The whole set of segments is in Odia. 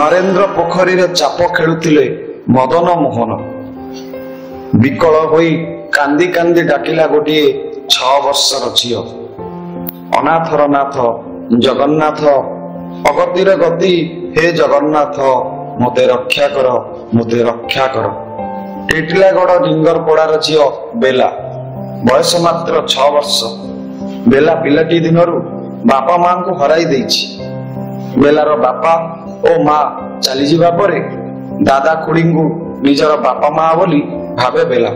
ନରେନ୍ଦ୍ର ପୋଖରୀରେ ଚାପ ଖେଳୁଥିଲେ ମଦନ ମୋହନ। ବିକଳ ହୋଇ କାନ୍ଦି କାନ୍ଦି ଡାକିଲା ଗୋଟିଏ 6 ବର୍ଷର ଝିଅ। ଅନାଥର ନାଥ ଜଗନ୍ନାଥ, ଅଗତିର ଗତି ହେ ଜଗନ୍ନାଥ, ମୋତେ ରକ୍ଷା କର, ମୋତେ ରକ୍ଷା କର। ଟିଟିଲାଗଡ଼ ଡିଙ୍ଗରପଡ଼ାର ଝିଅ ବେଲା, ବୟସ ମାତ୍ର 6 ବର୍ଷ। ବେଲା ପିଲାଟି ଦିନରୁ ବାପା ମାଙ୍କୁ ହରାଇ ଦେଇଛି। ବେଲାର ବାପା ଓ ମା ଚାଲିଯିବା ପରେ ଦାଦା ଖୁଡିଙ୍କୁ ନିଜର ବାପା ମା ବୋଲି ଭାବେ ବେଲା।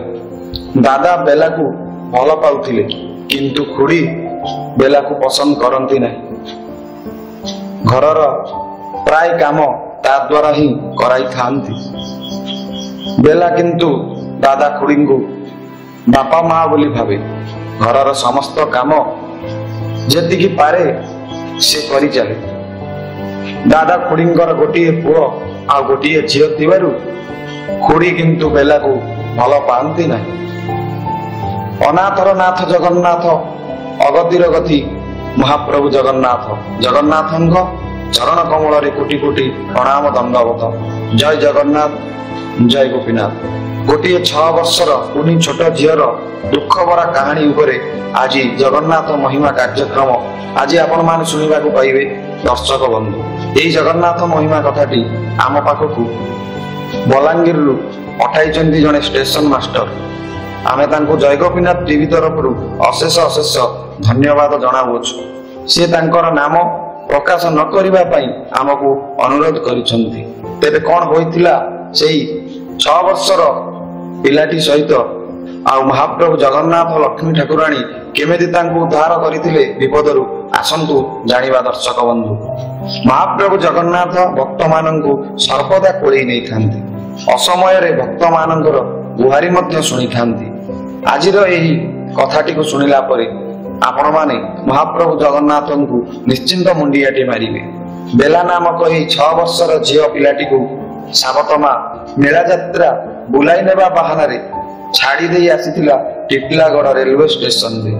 ଦାଦା ବେଲାକୁ ଭଲ ପାଉଥିଲେ, କିନ୍ତୁ ଖୁଡି ବେଲାକୁ ପସନ୍ଦ କରନ୍ତି ନାହିଁ। ଘରର ପ୍ରାୟ କାମ ତା ଦ୍ୱାରା ହିଁ କରାଇଥାନ୍ତି। ବେଲା କିନ୍ତୁ ଦାଦା ଖୁଡିଙ୍କୁ ବାପା ମା ବୋଲି ଭାବେ। ଘରର ସମସ୍ତ କାମ ଯେତିକି ପାରେ ସେ କରି ଚାଲେ। ଦାଦା ଖୁଡିଙ୍କର ଗୋଟିଏ ପୁଅ ଆଉ ଗୋଟିଏ ଝିଅ ଥିବାରୁ ଖୁଡି କିନ୍ତୁ ବେଲାକୁ ଭଲ ପାଆନ୍ତି ନାହିଁ। ଅନାଥର ନାଥ ଜଗନ୍ନାଥ, ଅଗତିର ଗତି ମହାପ୍ରଭୁ ଜଗନ୍ନାଥ। ଜଗନ୍ନାଥଙ୍କ ଚରଣ କମଳରେ କୋଟି କୋଟି ପ୍ରଣାମ ଦଣ୍ଡବତ। ଜୟ ଜଗନ୍ନାଥ, ଜୟ ଗୋପୀନାଥ। ଗୋଟିଏ 6 ବର୍ଷର କୁନି ଛୋଟ ଝିଅର ଦୁଃଖ ଭରା କାହାଣୀ ଉପରେ ଆଜି ଜଗନ୍ନାଥ ମହିମା କାର୍ଯ୍ୟକ୍ରମ ଆଜି ଆପଣମାନେ ଶୁଣିବାକୁ ପାଇବେ। ଦର୍ଶକ ବନ୍ଧୁ, ଏହି ଜଗନ୍ନାଥ ମହିମା କଥାଟି ଆମ ପାଖକୁ ବଲାଙ୍ଗୀରରୁ ପଠାଇଛନ୍ତି ଜଣେ ଷ୍ଟେସନ ମାଷ୍ଟର। ଆମେ ତାଙ୍କୁ ଜୟ ଗୋପୀନାଥ ଟିଭି ତରଫରୁ ଅଶେଷ ଅଶେଷ ଧନ୍ୟବାଦ ଜଣାଉଛୁ। ସେ ତାଙ୍କର ନାମ ପ୍ରକାଶ ନ କରିବା ପାଇଁ ଆମକୁ ଅନୁରୋଧ କରିଛନ୍ତି। ତେବେ କ'ଣ ହୋଇଥିଲା ସେଇ 6 ବର୍ଷର ପିଲାଟି ସହିତ, ଆଉ ମହାପ୍ରଭୁ ଜଗନ୍ନାଥ ଲକ୍ଷ୍ମୀ ଠାକୁରାଣୀ କେମିତି ତାଙ୍କୁ ଉଦ୍ଧାର କରିଥିଲେ ବିପଦରୁ, ଆସନ୍ତୁ ଜାଣିବା ଦର୍ଶକ ବନ୍ଧୁ। ମହାପ୍ରଭୁ ଜଗନ୍ନାଥ ଭକ୍ତମାନଙ୍କୁ ସର୍ବଦା କୋଳେଇ ନେଇଥାନ୍ତି। ଅସମୟରେ ଭକ୍ତମାନଙ୍କର ଗୁହାରି ମଧ୍ୟ ଶୁଣିଥାନ୍ତି। ଆଜିର ଏହି କଥାଟିକୁ ଶୁଣିଲା ପରେ ଆପଣମାନେ ମହାପ୍ରଭୁ ଜଗନ୍ନାଥଙ୍କୁ ନିଶ୍ଚିନ୍ତ ମୁଣ୍ଡିଆଟି ମାରିବେ। ବେଲା ନାମକ ଏହି 6 ବର୍ଷର ଝିଅ ପିଲାଟିକୁ ସାବତମା ମେଳା ଯାତ୍ରା ବୁଲାଇ ନେବା ବାହାନାରେ ଛାଡ଼ି ଦେଇ ଆସିଥିଲା ଟିଟିଲାଗଡ଼ ରେଲୱେ ଷ୍ଟେସନରେ।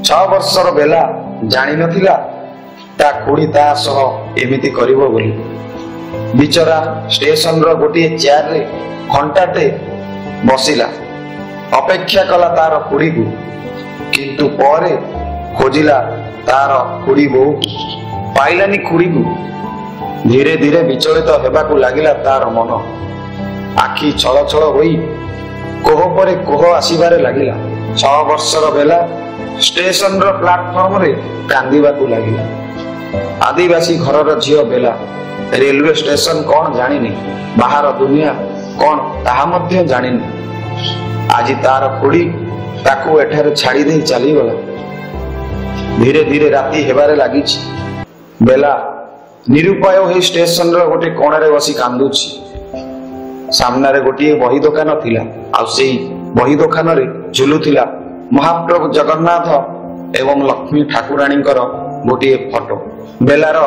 6 ବର୍ଷର ବେଲା ଜାଣିନଥିଲା ତା ଖୁଡି ତା ସହ ଏମିତି କରିବ ବୋଲି। ବିଚରା ଷ୍ଟେସନର ଗୋଟିଏ ଚେୟାରରେ ଘଣ୍ଟାଟେ ବସିଲା, ଅପେକ୍ଷା କଲା ତାର ଖୁଡିକୁ, କିନ୍ତୁ ପରେ ଖୋଜିଲା ତାର ଖୁଡି ବୋଉକୁ, ପାଇଲାନି ଖୁଡିକୁ। ଧୀରେ ଧୀରେ ବିଚଳିତ ହେବାକୁ ଲାଗିଲା ତାର ମନ। ଆଖି ଛଳ ଛଳ ହୋଇ କୋହ ପରେ କୋହ ଆସିବାରେ ଲାଗିଲା। 6 ବର୍ଷର ବେଲା ଷ୍ଟେସନର ପ୍ଲାଟଫର୍ମରେ କାନ୍ଦିବାକୁ ଲାଗିଲା। ଆଦିବାସୀ ଘରର ଝିଅ ବେଲା ରେଲୱେ ଷ୍ଟେସନ କ'ଣ ଜାଣିନି, ବାହାର ଦୁନିଆ କ'ଣ ତାହା ମଧ୍ୟ ଜାଣିନି। ଆଜି ତାର ଖୁଡି ତାକୁ ଏଠାରେ ଛାଡ଼ି ଦେଇ ଚାଲିଗଲା। ଧୀରେ ଧୀରେ ରାତି ହେବାରେ ଲାଗିଛି। ବେଲା ନିରୁପାୟ ହୋଇ ଷ୍ଟେସନର ଗୋଟେ କୋଣରେ ବସି କାନ୍ଦୁଛି। ସାମ୍ନାରେ ଗୋଟିଏ ବହି ଦୋକାନ ଥିଲା, ଆଉ ସେଇ ବହି ଦୋକାନରେ ଝୁଲୁଥିଲା ମହାପ୍ରଭୁ ଜଗନ୍ନାଥ ଏବଂ ଲକ୍ଷ୍ମୀ ଠାକୁରାଣୀଙ୍କର ଗୋଟିଏ ଫଟୋ। ବେଲାର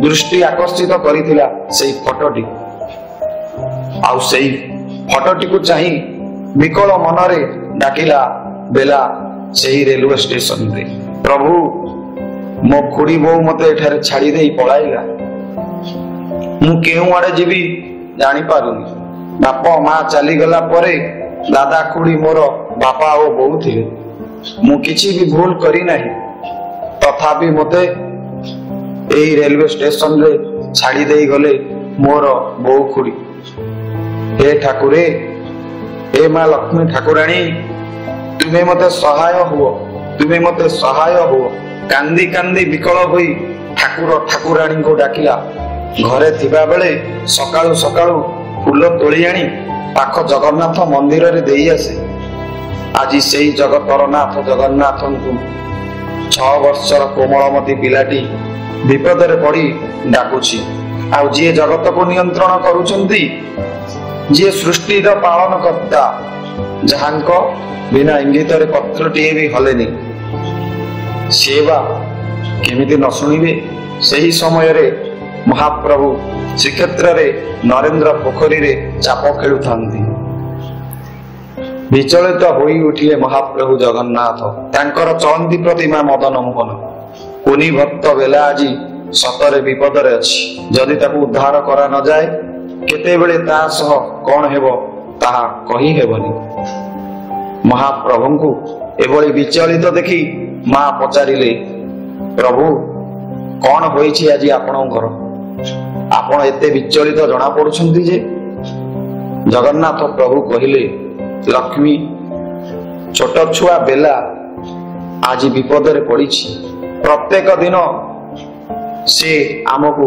ଦୃଷ୍ଟି ଆକର୍ଷିତ କରିଥିଲା ସେଇ ଫଟୋଟି। ଆଉ ସେଇ ଫଟୋଟିକୁ ଚାହିଁ ବିକଳ ମନରେ ଡାକିଲା ବେଲା ସେହି ରେଲୱେ ଷ୍ଟେସନରେ, ପ୍ରଭୁ ମୋ ଖୁଡି ବୋଉ ମତେ ଏଠାରେ ଛାଡ଼ି ଦେଇ ପଳାଇଲା। ମୁଁ କେଉଁ ଆଡେ ଯିବି ଜାଣିପାରୁନି। ବାପ ମା ଚାଲିଗଲା ପରେ ଦାଦା ଖୁଡି ମୋର ବାପା ଓ ବୋଉ ଥିଲେ। ମୁଁ କିଛି ବି ଭୁଲ କରିନାହିଁ, ତଥାପି ମତେ ଏହି ରେଲୱେ ଷ୍ଟେସନରେ ଛାଡ଼ି ଦେଇ ଗଲେ ମୋର ବୋଉ ଖୁଡି। ହେ ଠାକୁରେ, ହେ ମା ଲକ୍ଷ୍ମୀ ଠାକୁରାଣୀ, ତୁମେ ମତେ ସହାୟ ହୁଅ, ତୁମେ ମତେ ସହାୟ ହୁଅ। କାନ୍ଦି କାନ୍ଦି ବିକଳ ହୋଇ ଠାକୁର ଠାକୁରାଣୀଙ୍କୁ ଡାକିଲା। ଘରେ ଥିବା ବେଳେ ସକାଳୁ ସକାଳୁ ଫୁଲ ତୋଳି ଆଣି ପାଖ ଜଗନ୍ନାଥ ମନ୍ଦିରରେ ଦେଇ ଆସେ। ଆଜି ସେଇ ଜଗତର ନାଥ ଜଗନ୍ନାଥଙ୍କୁ 6 ବର୍ଷର କୋମଳମତି ପିଲାଟି ବିପଦରେ ପଡ଼ି ଡାକୁଛି। ଆଉ ଯିଏ ଜଗତକୁ ନିୟନ୍ତ୍ରଣ କରୁଛନ୍ତି, ଯିଏ ସୃଷ୍ଟିର ପାଳନ କର୍ତ୍ତା, ଯାହାଙ୍କ ବିନା ଇଙ୍ଗିତରେ ପତ୍ରଟିଏ ବି ହଲେନି, ସିଏ ବା କେମିତି ନ ଶୁଣିବେ? ସେହି ସମୟରେ ମହାପ୍ରଭୁ ଶ୍ରୀକ୍ଷେତ୍ରରେ ନରେନ୍ଦ୍ର ପୋଖରୀରେ ଚାପ ଖେଳୁଥାନ୍ତି। ବିଚଳିତ ହୋଇ ଉଠିଲେ ମହାପ୍ରଭୁ ଜଗନ୍ନାଥ। ତାଙ୍କର ଚଳନ୍ତି ପ୍ରତିମା ମଦନ ମୋହନ। କୁନି ଭକ୍ତ ବେଲା ଆଜି ସତରେ ବିପଦରେ ଅଛି। ଯଦି ତାକୁ ଉଦ୍ଧାର କରା ନ ଯାଏ କେତେବେଳେ ତା ସହ କଣ ହେବ ତାହା କହି ହେବନି। ମହାପ୍ରଭୁଙ୍କୁ ଏଭଳି ବିଚଳିତ ଦେଖି ମା ପଚାରିଲେ, ପ୍ରଭୁ କଣ ହୋଇଛି ଆଜି ଆପଣଙ୍କର? ଆପଣ ଏତେ ବିଚଳିତ ଜଣା ପଡୁଛନ୍ତି ଯେ? ଜଗନ୍ନାଥ ପ୍ରଭୁ କହିଲେ, ଲକ୍ଷ୍ମୀ, ଛୋଟ ଛୁଆ ବେଲା ଆଜି ବିପଦରେ ପଡିଛି। ପ୍ରତ୍ୟେକ ଦିନ ସେ ଆମକୁ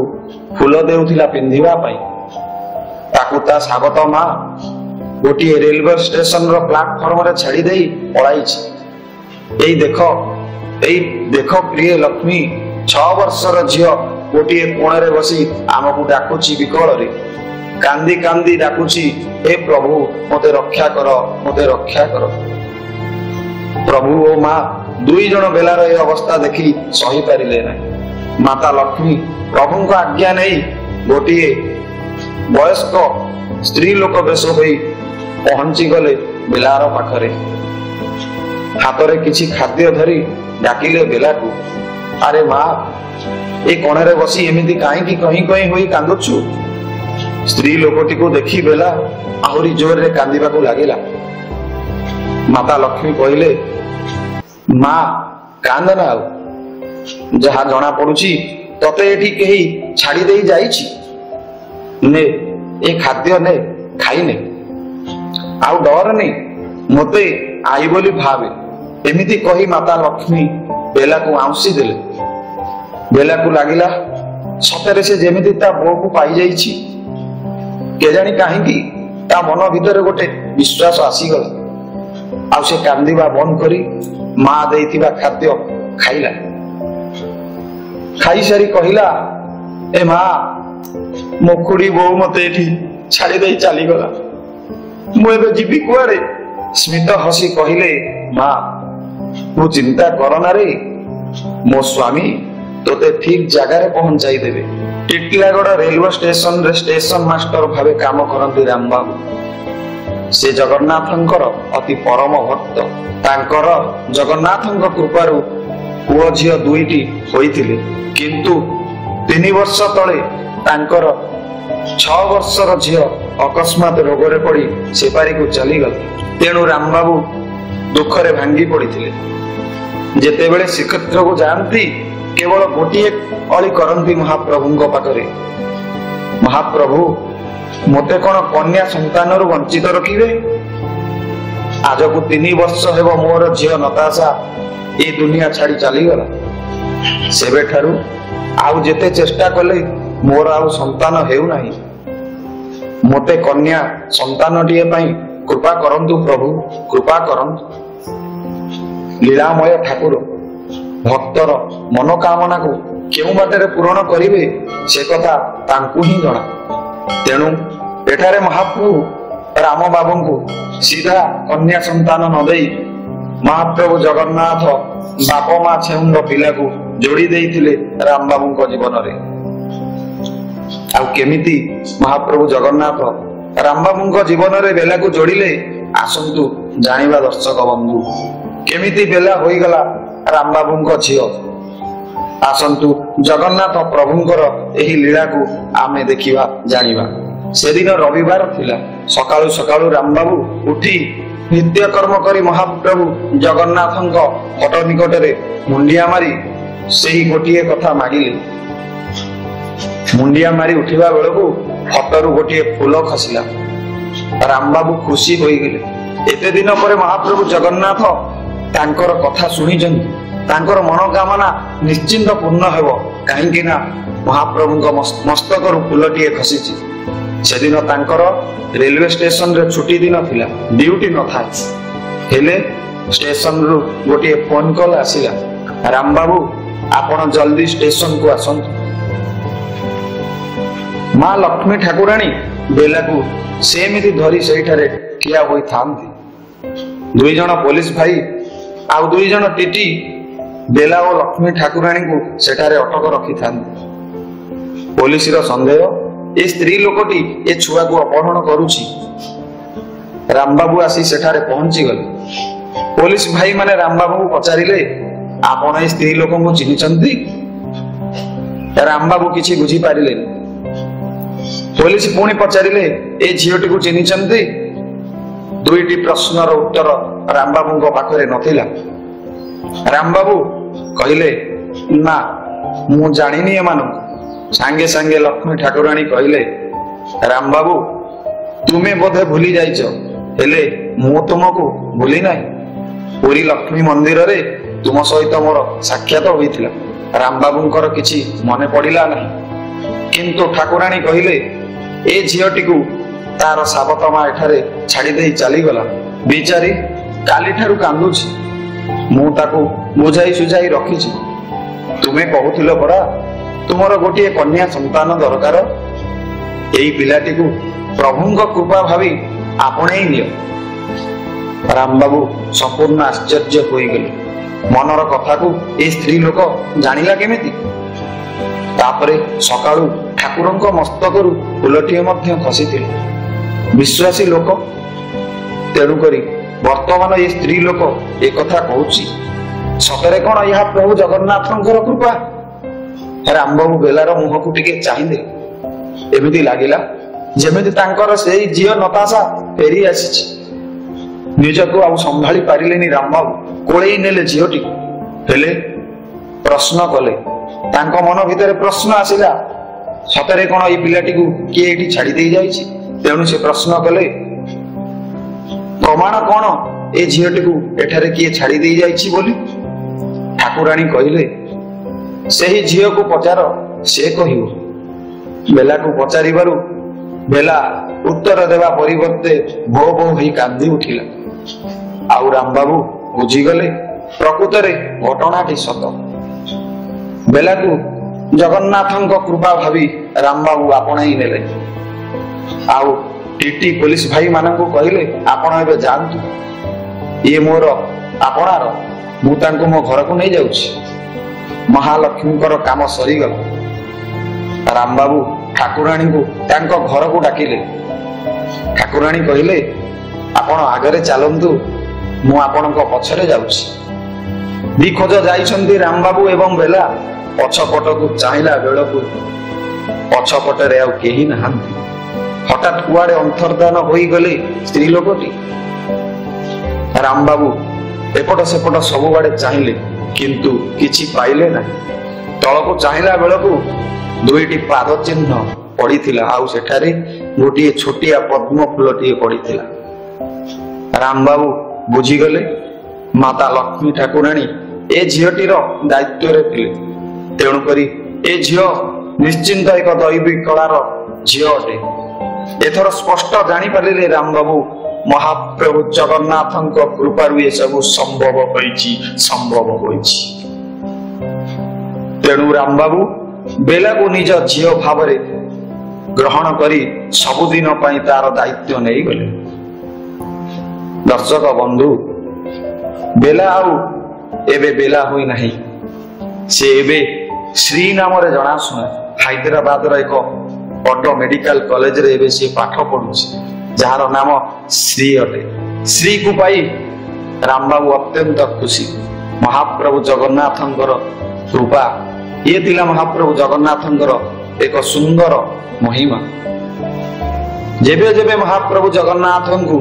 ଫୁଲ ଦେଉଥିଲା ପିନ୍ଧିବା ପାଇଁ। ତାକୁ ତା ସାବତ ମା ଗୋଟିଏ ରେଲୱେ ଷ୍ଟେସନର ପ୍ଲାଟଫର୍ମରେ ଛାଡି ଦେଇ ପଳାଇଛି। ଏଇ ଦେଖ ପ୍ରିୟ ଲକ୍ଷ୍ମୀ, 6 ବର୍ଷର ଝିଅ ଗୋଟିଏ କୋଣରେ ବସି ଆମକୁ ଡାକୁଛି ବିକଳରେ। କାନ୍ଦି କାନ୍ଦି ଡାକୁଛି, ହେ ପ୍ରଭୁ ମୋତେ ରକ୍ଷା କର, ମୋତେ ରକ୍ଷା କର। ପ୍ରଭୁ ଓ ମା ଦୁଇ ଜଣ ବେଲାର ଏ ଅବସ୍ଥା ଦେଖି ସହିପାରିଲେ ନାହିଁ। ମାତା ଲକ୍ଷ୍ମୀ ପ୍ରଭୁଙ୍କ ଆଜ୍ଞା ନେଇ ଗୋଟିଏ ବୟସ୍କ ସ୍ତ୍ରୀ ଲୋକ ବେଶ ହୋଇ ପହଞ୍ଚିଗଲେ ବେଲାର ପାଖରେ। ହାତରେ କିଛି ଖାଦ୍ୟ ଧରି ଡାକିଲେ ବେଲାକୁ, ଆରେ ମା, ଏ କୋଣରେ ବସି ଏମିତି କାହିଁକି କହିଁ କହିଁ ହୋଇ କାନ୍ଦୁଛୁ? ସ୍ତ୍ରୀ ଲୋକଟିକୁ ଦେଖି ବେଲା ଆହୁରି ଜୋରରେ କାନ୍ଦିବାକୁ ଲାଗିଲା। ମାତା ଲକ୍ଷ୍ମୀ କହିଲେ, ମା କାନ୍ଦ ନା, ଆଉ ଯାହା ଜଣା ପଡୁଛି ତତେ ଏଠି କେହି ଛାଡି ଦେଇ ଯାଇଛି। ନେ ଏ ଖାଦ୍ୟ ନେ, ଖାଇନେ, ଆଉ ଡରନି, ମୋତେ ଆଇ ବୋଲି ଭାବେ। ଏମିତି କହି ମାତା ଲକ୍ଷ୍ମୀ ବେଲାକୁ ଆଉଁସି ଦେଲେ। ବେଲାକୁ ଲାଗିଲା ସତରେ ସେ ଯେମିତି ତା ବୋଉକୁ ପାଇଯାଇଛି। କେଜାଣି କାହିଁକି ତା ମନ ଭିତରେ ଗୋଟେ ବିଶ୍ୱାସ ଆସିଗଲା। ଆଉ ସେ କାନ୍ଦିବା ବନ୍ଦ କରି ମା ଦେଇଥିବା ଖାଦ୍ୟ ଖାଇଲା। ଖାଇସାରି କହିଲା, ଏ ମା, ମୋ ଖୁଡି ବୋଉ ମତେ ଏଠି ଛାଡି ଦେଇ ଚାଲିଗଲା। ମୁଁ ଏବେ ଯିବି କୁଆଡେ? ସ୍ମିତ ହସି କହିଲେ, ମା ତୁ ଚିନ୍ତା କରନା ରେ, ମୋ ସ୍ୱାମୀ ତୋତେ ଠିକ ଜାଗାରେ ପହଞ୍ଚାଇ ଦେବେ। ଟିଟିଲାଗଡ଼ ରେଲୱେ ଷ୍ଟେସନରେ ଷ୍ଟେସନ ମାଷ୍ଟର ଭାବେ କାମ କରନ୍ତି ରାମବାବୁ। ସେ ଜଗନ୍ନାଥଙ୍କର ଅତି ପରମ ଭକ୍ତ। ତାଙ୍କର ଜଗନ୍ନାଥଙ୍କ କୃପାରୁ ପୁଅ ଝିଅ ଦୁଇଟି ହୋଇଥିଲେ। କିନ୍ତୁ 3 ବର୍ଷ ତଳେ ତାଙ୍କର 6 ବର୍ଷର ଝିଅ ଅକସ୍ମାତ ରୋଗରେ ପଡି ସେପାରିକୁ ଚାଲିଗଲା। ତେଣୁ ରାମବାବୁ ଦୁଃଖରେ ଭାଙ୍ଗି ପଡିଥିଲେ। ଯେତେବେଳେ ଶ୍ରୀକ୍ଷେତ୍ରକୁ ଯାଆନ୍ତି କେବଳ ଗୋଟିଏ ଅଳି କରନ୍ତି ମହାପ୍ରଭୁଙ୍କ ପାଖରେ, ମହାପ୍ରଭୁ ମୋତେ କଣ କନ୍ୟା ସନ୍ତାନରୁ ବଞ୍ଚିତ ରଖିବେ? ଆଜକୁ 3 ବର୍ଷ ହେବ ମୋର ଝିଅ ନତାଶା ଏ ଦୁନିଆ ଛାଡି ଚାଲିଗଲା। ସେବେଠାରୁ ଆଉ ଯେତେ ଚେଷ୍ଟା କଲେ ମୋର ଆଉ ସନ୍ତାନ ହେଉନାହିଁ। ମୋତେ କନ୍ୟା ସନ୍ତାନଟିଏ ପାଇଁ କୃପା କରନ୍ତୁ ପ୍ରଭୁ, କୃପା କରନ୍ତୁ। ଲୀଳାମୟ ଠାକୁର ଭକ୍ତର ମନୋକାମନାକୁ କେଉଁ ବାଟରେ ପୂରଣ କରିବେ ସେ କଥା ତାଙ୍କୁ ହିଁ ଜଣା। ତେଣୁ ଏଠାରେ ମହାପ୍ରଭୁ ରାମ ବାବୁଙ୍କୁ ସିଧା କନ୍ୟା ସନ୍ତାନ ନ ଦେଇ ମହାପ୍ରଭୁ ଜଗନ୍ନାଥ ବାପ ମା ଛେଉଣ୍ଡ ପିଲାକୁ ଯୋଡି ଦେଇଥିଲେ ରାମ ବାବୁଙ୍କ ଜୀବନରେ। ଆଉ କେମିତି ମହାପ୍ରଭୁ ଜଗନ୍ନାଥ ରାମ ବାବୁଙ୍କ ଜୀବନରେ ବେଲାକୁ ଯୋଡିଲେ ଆସନ୍ତୁ ଜାଣିବା ଦର୍ଶକ ବନ୍ଧୁ। କେମିତି ବେଲା ହୋଇଗଲା ରାମ ବାବୁଙ୍କ ଝିଅ? ଆସନ୍ତୁ ଜଗନ୍ନାଥ ପ୍ରଭୁଙ୍କର ଏହି ଲୀଳାକୁ ଆମେ ଦେଖିବା, ଜାଣିବା। ସେଦିନ ରବିବାର ଥିଲା। ସକାଳୁ ସକାଳୁ ରାମବାବୁ ଉଠି ନିତ୍ୟକର୍ମ କରି ମହାପ୍ରଭୁ ଜଗନ୍ନାଥଙ୍କ ଫଟୋ ନିକଟରେ ମୁଣ୍ଡିଆ ମାରି ସେହି ଗୋଟିଏ କଥା ମାଗିଲେ। ମୁଣ୍ଡିଆ ମାରି ଉଠିବା ବେଳକୁ ଫଟୋରୁ ଗୋଟିଏ ଫୁଲ ଖସିଲା। ରାମବାବୁ ଖୁସି ହୋଇଗଲେ। ଏତେ ଦିନ ପରେ ମହାପ୍ରଭୁ ଜଗନ୍ନାଥ ତାଙ୍କର କଥା ଶୁଣିଛନ୍ତି। ତାଙ୍କର ମନୋକାମନା ନିଶ୍ଚିନ୍ତ ପୂର୍ଣ୍ଣ ହେବ। କାହିଁକି ନା ମହାପ୍ରଭୁଙ୍କ ମସ୍ତକରୁ ଫୁଲଟିଏ ଖସିଛି। ସେଦିନ ତାଙ୍କର ରେଲୱେ ଷ୍ଟେସନରେ ଛୁଟି ଦିନ ଥିଲା, ଡ୍ୟୁଟି ନଥାଏ। ହେଲେ ଷ୍ଟେସନରୁ ଗୋଟିଏ ଫୋନ କଲ ଆସିଲା, ରାମବାବୁ ଆପଣ ଜଲ୍ଦି ଷ୍ଟେସନକୁ ଆସନ୍ତୁ। ମା ଲକ୍ଷ୍ମୀ ଠାକୁରାଣୀ ବେଲାକୁ ସେମିତି ଧରି ସେଇଠାରେ ଠିଆ ହୋଇଥାନ୍ତି। 2 ଜଣ ପୋଲିସ ଭାଇ ଆଉ 2 ଜଣ ଟିଟି ବେଲା ଓ ଲକ୍ଷ୍ମୀ ଠାକୁରାଣୀଙ୍କୁ ସେଠାରେ ଅଟକ ରଖିଥାନ୍ତି। ପୋଲିସର ସନ୍ଦେହ, ଏ ସ୍ତ୍ରୀ ଲୋକଟି ଏ ଛୁଆକୁ ଅପହରଣ କରୁଛି। ରାମବାବୁ ଆସି ସେଠାରେ ପହଞ୍ଚିଗଲେ। ପୋଲିସ ଭାଇ ମାନେ ରାମବାବୁଙ୍କୁ ପଚାରିଲେ, ଆପଣ ଏ ସ୍ତ୍ରୀ ଲୋକଙ୍କୁ ଚିହ୍ନିଛନ୍ତି? ରାମବାବୁ କିଛି ବୁଝିପାରିଲେନି। ପୋଲିସ ପୁଣି ପଚାରିଲେ, ଏ ଝିଅଟିକୁ ଚିହ୍ନିଛନ୍ତି? ଦୁଇଟି ପ୍ରଶ୍ନର ଉତ୍ତର ରାମବାବୁଙ୍କ ପାଖରେ ନଥିଲା। ରାମବାବୁ କହିଲେ, ନା, ମୁଁ ଜାଣିନି ଏମାନଙ୍କୁ। ସାଙ୍ଗେ ସାଙ୍ଗେ ଲକ୍ଷ୍ମୀ ଠାକୁରାଣୀ କହିଲେ, ରାମବାବୁ, ତୁମେ ବୋଧେ ଭୁଲି ଯାଇଛ, ହେଲେ ମୁଁ ତୁମକୁ ଭୁଲି ନାହିଁ। ପୁରୀ ଲକ୍ଷ୍ମୀ ମନ୍ଦିରରେ ତୁମ ସହିତ ମୋର ସାକ୍ଷାତ ହୋଇଥିଲା। ରାମବାବୁଙ୍କର କିଛି ମନେ ପଡ଼ିଲା ନାହିଁ। କିନ୍ତୁ ଠାକୁରାଣୀ କହିଲେ, ଏ ଝିଅଟିକୁ ତାର ସାବତ ମା ଏଠାରେ ଛାଡ଼ି ଦେଇ ଚାଲିଗଲା। ବିଚାରୀ କାଲିଠାରୁ କାନ୍ଦୁଛି। ମୁଁ ତାକୁ ବୁଝାଇ ସୁଝାଇ ରଖିଛି। ତୁମେ କହୁଥିଲ ପରା ତୁମର ଗୋଟିଏ କନ୍ୟା ସନ୍ତାନ ଦରକାର। ଏଇ ପିଲାଟିକୁ ପ୍ରଭୁଙ୍କ କୃପା ଭାବି ଆପଣେଇ ନିଅ। ରାମବାବୁ ସମ୍ପୂର୍ଣ୍ଣ ଆଶ୍ଚର୍ଯ୍ୟ ହୋଇଗଲେ। ମନର କଥାକୁ ଏ ସ୍ତ୍ରୀ ଲୋକ ଜାଣିଲା କେମିତି? ତାପରେ ସକାଳୁ ଠାକୁରଙ୍କ ମସ୍ତକରୁ ଫୁଲଟିଏ ମଧ୍ୟ ଖସିଥିଲା। ବିଶ୍ୱାସୀ ଲୋକ, ତେଣୁକରି ବର୍ତ୍ତମାନ ଏ ସ୍ତ୍ରୀ ଲୋକ ଏକଥା କହୁଛି, ସତରେ କଣ ଏହା ପ୍ରଭୁ ଜଗନ୍ନାଥଙ୍କର କୃପା? ରାମବାବୁ ବେଲାର ମୁହଁକୁ ଟିକେ ଚାହିଁଲେ। ଏମିତି ଲାଗିଲା ଯେମିତି ତାଙ୍କର ସେଇ ଝିଅ ନତାଶା ଫେରି ଆସିଛି। ନିଜକୁ ଆଉ ସମ୍ଭାଳି ପାରିଲେନି ରାମବାବୁ। କୋଳେଇ ନେଲେ ଝିଅଟିକୁ। ହେଲେ ପ୍ରଶ୍ନ କଲେ। ତାଙ୍କ ମନ ଭିତରେ ପ୍ରଶ୍ନ ଆସିଲା, ସତରେ କଣ ଏଇ ପିଲାଟିକୁ କିଏ ଏଠି ଛାଡ଼ି ଦେଇ ଯାଇଛି? ତେଣୁ ସେ ପ୍ରଶ୍ନ କଲେ, ପ୍ରମାଣ କଣ ଏ ଝିଅଟିକୁ ଏଠାରେ କିଏ ଛାଡ଼ି ଦେଇ ଯାଇଛି ବୋଲି? ଠାକୁରାଣୀ କହିଲେ, ସେହି ଝିଅକୁ ପଚାର, ସେ କହିବ। ବେଲାକୁ ପଚାରିବାରୁ ବେଲା ଉତ୍ତର ଦେବା ପରିବର୍ତ୍ତେ ଭୋ ଭୋ ହୋଇ କାନ୍ଦି ଉଠିଲା। ଆଉ ରାମବାବୁ ବୁଝିଗଲେ ପ୍ରକୃତରେ ଘଟଣାଟି ସତ। ବେଲାକୁ ଜଗନ୍ନାଥଙ୍କ କୃପା ଭାବି ରାମବାବୁ ଆପଣେଇ ନେଲେ। ଆଉ ଟିଟି ପୋଲିସ ଭାଇ ମାନଙ୍କୁ କହିଲେ, ଆପଣ ଏବେ ଯାଆନ୍ତୁ, ଇଏ ମୋର ଆପଣାର, ମୁଁ ତାଙ୍କୁ ମୋ ଘରକୁ ନେଇ ଯାଉଛି। ମହାଲକ୍ଷ୍ମୀଙ୍କର କାମ ସରିଗଲା। ରାମବାବୁ ଠାକୁରାଣୀଙ୍କୁ ତାଙ୍କ ଘରକୁ ଡାକିଲେ। ଠାକୁରାଣୀ କହିଲେ, ଆପଣ ଆଗରେ ଚାଲନ୍ତୁ, ମୁଁ ଆପଣଙ୍କ ପଛରେ ଯାଉଛି। ନିଖୋଜ ଯାଇଛନ୍ତି ରାମବାବୁ ଏବଂ ବେଲା। ପଛପଟକୁ ଚାହିଁଲା ବେଳକୁ ପଛପଟରେ ଆଉ କେହି ନାହାନ୍ତି। ହଠାତ୍ କୁଆଡେ ଅନ୍ତର୍ଦ୍ଧାନ ହୋଇଗଲେ ସ୍ତ୍ରୀ ଲୋକଟି। ରାମବାବୁ ଏପଟ ସେପଟ ସବୁଆଡେ ଚାହିଁଲେ, କିନ୍ତୁ କିଛି ପାଇଲେ ନାହିଁ। ତଳକୁ ଚାହିଁଲା ବେଳକୁ ଦୁଇଟି ପାଦ ଚିହ୍ନ ପଡିଥିଲା, ଆଉ ସେଠାରେ ଗୋଟିଏ ଛୋଟିଆ ପଦ୍ମ ଫୁଲଟିଏ ପଡିଥିଲା। ରାମବାବୁ ବୁଝିଗଲେ ମାତା ଲକ୍ଷ୍ମୀ ଠାକୁରାଣୀ ଏ ଝିଅଟିର ଦାୟିତ୍ୱରେ ଥିଲେ। ତେଣୁକରି ଏ ଝିଅ ନିଶ୍ଚିନ୍ତ ଏକ ଦୈବିକ କଳାର ଝିଅ ଅଟେ। ଏଥର ସ୍ପଷ୍ଟ ଜାଣିପାରିଲେ ରାମବାବୁ, ମହାପ୍ରଭୁ ଜଗନ୍ନାଥଙ୍କ କୃପାରୁ ଏସବୁ ସମ୍ଭବ ହୋଇଛି। ତେଣୁ ରାମବାବୁ ବେଲାକୁ ନିଜ ଝିଅ ଭାବରେ ଗ୍ରହଣ କରି ସବୁଦିନ ପାଇଁ ତାର ଦାୟିତ୍ୱ ନେଇଗଲେ। ଦର୍ଶକ ବନ୍ଧୁ, ବେଲା ଆଉ ଏବେ ବେଲା ହୋଇନାହିଁ। ସେ ଏବେ ଶ୍ରୀ ନାମରେ ଜଣାଶୁଣା ହାଇଦ୍ରାବାଦର ଏକ ବଡ ମେଡିକାଲ କଲେଜରେ ଏବେ ସେ ପାଠ ପଢୁଛି, ଯାହାର ନାମ ଶ୍ରୀ ଅଟେ। ଶ୍ରୀକୁ ପାଇ ରାମବାବୁ ଅତ୍ୟନ୍ତ ଖୁସି। ମହାପ୍ରଭୁ ଜଗନ୍ନାଥଙ୍କର କୃପା, ଇଏ ଥିଲା ମହାପ୍ରଭୁ ଜଗନ୍ନାଥଙ୍କର ଏକ ସୁନ୍ଦର ମହିମା। ଯେବେ ଯେବେ ମହାପ୍ରଭୁ ଜଗନ୍ନାଥଙ୍କୁ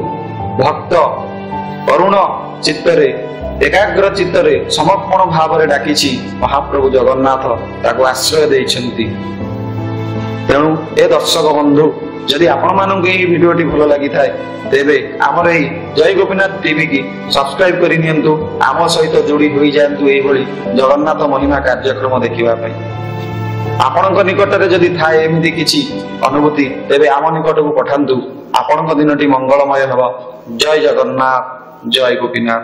ଭକ୍ତ କରୁଣ ଚିତ୍ତରେ, ଏକାଗ୍ର ଚିତ୍ତରେ ସମର୍ପଣ ଭାବରେ ଡାକିଛି, ମହାପ୍ରଭୁ ଜଗନ୍ନାଥ ତାକୁ ଆଶ୍ରୟ ଦେଇଛନ୍ତି। ତେଣୁ ଏ ଦର୍ଶକ ବନ୍ଧୁ, ଯଦି ଆପଣମାନଙ୍କୁ ଏହି ଭିଡିଓଟି ଭଲ ଲାଗିଥାଏ, ତେବେ ଆମର ଏହି ଜୟ ଗୋପୀନାଥ ଟିଭି କି ସବସ୍କ୍ରାଇବ କରି ନିଅନ୍ତୁ। ଆମ ସହିତ ଯୋଡ଼ି ହୋଇଯାଆନ୍ତୁ ଏଇଭଳି ଜଗନ୍ନାଥ ମହିମା କାର୍ଯ୍ୟକ୍ରମ ଦେଖିବା ପାଇଁ। ଆପଣଙ୍କ ନିକଟରେ ଯଦି ଥାଏ ଏମିତି କିଛି ଅନୁଭୂତି, ତେବେ ଆମ ନିକଟକୁ ପଠାନ୍ତୁ। ଆପଣଙ୍କ ଦିନଟି ମଙ୍ଗଳମୟ ହେବ। ଜୟ ଜଗନ୍ନାଥ, ଜୟ ଗୋପୀନାଥ।